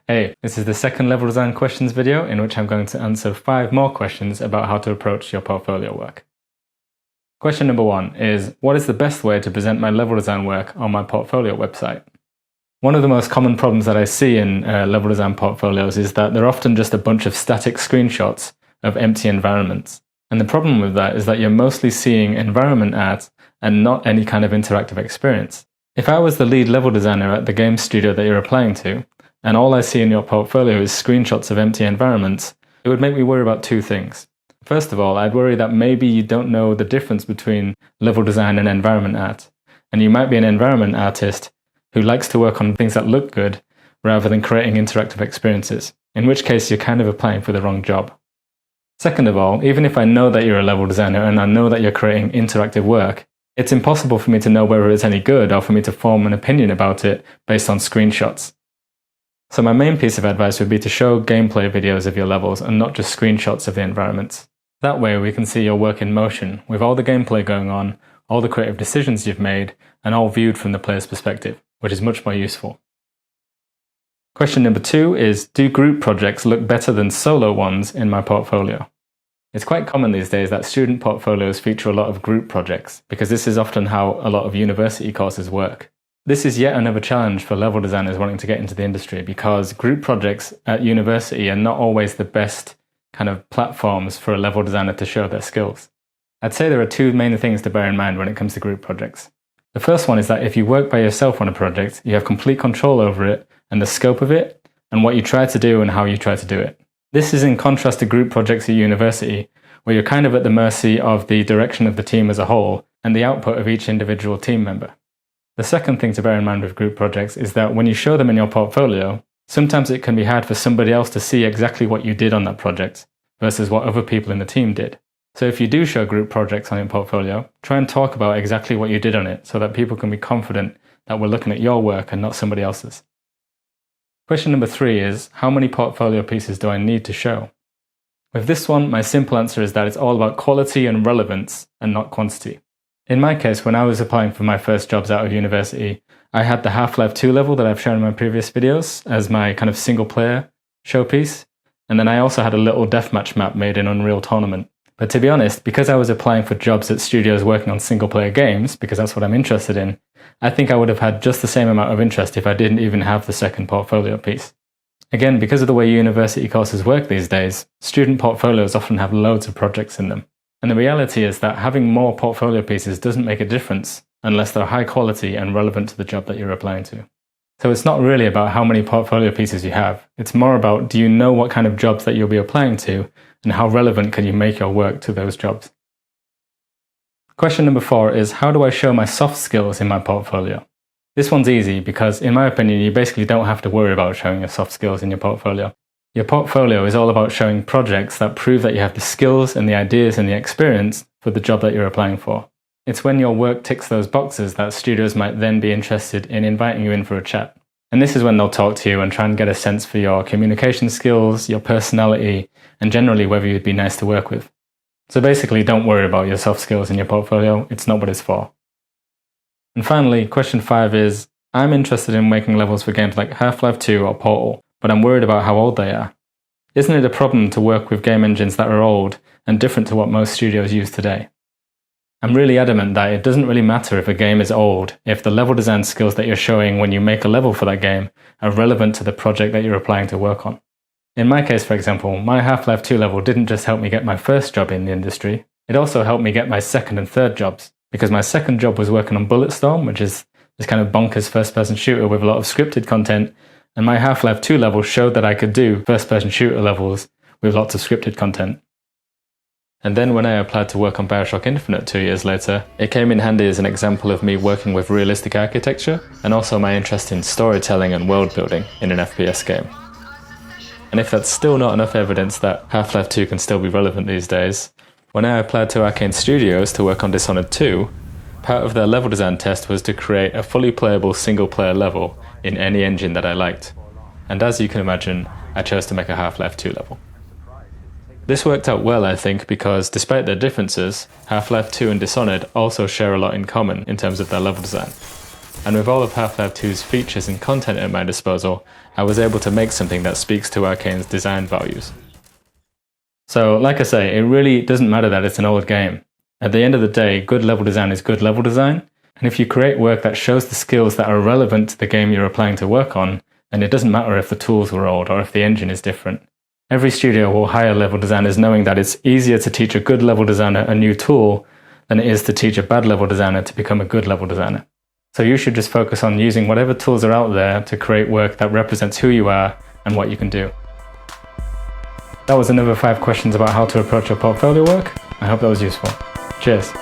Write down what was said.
Hey, this is the second level design questions video in which I'm going to answer 5 more questions about how to approach your portfolio work. Question number 1 is, what is the best way to present my level design work on my portfolio website? One of the most common problems that I see in level design portfolios is that they're often just a bunch of static screenshots of empty environments. And the problem with that is that you're mostly seeing environment art and not any kind of interactive experience. If I was the lead level designer at the game studio that you're applying to, and all I see in your portfolio is screenshots of empty environments, it would make me worry about 2 things. First of all, I'd worry that maybe you don't know the difference between level design and environment art, and you might be an environment artist who likes to work on things that look good rather than creating interactive experiences, in which case you're kind of applying for the wrong job. Second of all, even if I know that you're a level designer and I know that you're creating interactive work, it's impossible for me to know whether it's any good or for me to form an opinion about it based on screenshots. So my main piece of advice would be to show gameplay videos of your levels and not just screenshots of the environments. That way we can see your work in motion, with all the gameplay going on, all the creative decisions you've made, and all viewed from the player's perspective, which is much more useful. Question number 2 is, do group projects look better than solo ones in my portfolio? It's quite common these days that student portfolios feature a lot of group projects, because this is often how a lot of university courses work. This is yet another challenge for level designers wanting to get into the industry, because group projects at university are not always the best kind of platforms for a level designer to show their skills. I'd say there are 2 main things to bear in mind when it comes to group projects. The first one is that if you work by yourself on a project, you have complete control over it and the scope of it, and what you try to do and how you try to do it. This is in contrast to group projects at university, where you're kind of at the mercy of the direction of the team as a whole and the output of each individual team member. The second thing to bear in mind with group projects is that when you show them in your portfolio, sometimes it can be hard for somebody else to see exactly what you did on that project versus what other people in the team did. So if you do show group projects on your portfolio, try and talk about exactly what you did on it so that people can be confident that we're looking at your work and not somebody else's. Question number 3 is, how many portfolio pieces do I need to show? With this one, my simple answer is that it's all about quality and relevance and not quantity. In my case, when I was applying for my first jobs out of university, I had the Half-Life 2 level that I've shown in my previous videos as my kind of single player showpiece, and then I also had a little deathmatch map made in Unreal Tournament. But to be honest, because I was applying for jobs at studios working on single player games, because that's what I'm interested in, I think I would have had just the same amount of interest if I didn't even have the second portfolio piece. Again, because of the way university courses work these days, student portfolios often have loads of projects in them. And the reality is that having more portfolio pieces doesn't make a difference unless they're high quality and relevant to the job that you're applying to. So it's not really about how many portfolio pieces you have. It's more about, do you know what kind of jobs that you'll be applying to and how relevant can you make your work to those jobs? Question number 4 is, how do I show my soft skills in my portfolio? This one's easy because, in my opinion, you basically don't have to worry about showing your soft skills in your portfolio. Your portfolio is all about showing projects that prove that you have the skills and the ideas and the experience for the job that you're applying for. It's when your work ticks those boxes that studios might then be interested in inviting you in for a chat. And this is when they'll talk to you and try and get a sense for your communication skills, your personality, and generally whether you'd be nice to work with. So basically, don't worry about your soft skills in your portfolio. It's not what it's for. And finally, question 5 is, I'm interested in making levels for games like Half-Life 2 or Portal, but I'm worried about how old they are. Isn't it a problem to work with game engines that are old and different to what most studios use today? I'm really adamant that it doesn't really matter if a game is old if the level design skills that you're showing when you make a level for that game are relevant to the project that you're applying to work on. In my case, for example, my Half-Life 2 level didn't just help me get my first job in the industry, it also helped me get my second and third jobs, because my second job was working on Bulletstorm, which is this kind of bonkers first-person shooter with a lot of scripted content, and my Half-Life 2 level showed that I could do first-person shooter levels with lots of scripted content. And then when I applied to work on BioShock Infinite 2 years later, it came in handy as an example of me working with realistic architecture, and also my interest in storytelling and world building in an FPS game. And if that's still not enough evidence that Half-Life 2 can still be relevant these days, when I applied to Arcane Studios to work on Dishonored 2, part of their level design test was to create a fully playable single-player level in any engine that I liked. And as you can imagine, I chose to make a Half-Life 2 level. This worked out well, I think, because despite their differences, Half-Life 2 and Dishonored also share a lot in common in terms of their level design. And with all of Half-Life 2's features and content at my disposal, I was able to make something that speaks to Arcane's design values. So, like I say, it really doesn't matter that it's an old game. At the end of the day, good level design is good level design, and if you create work that shows the skills that are relevant to the game you're applying to work on, then it doesn't matter if the tools were old or if the engine is different. Every studio will hire level designers knowing that it's easier to teach a good level designer a new tool than it is to teach a bad level designer to become a good level designer. So you should just focus on using whatever tools are out there to create work that represents who you are and what you can do. That was another 5 questions about how to approach your portfolio work. I hope that was useful. Cheers.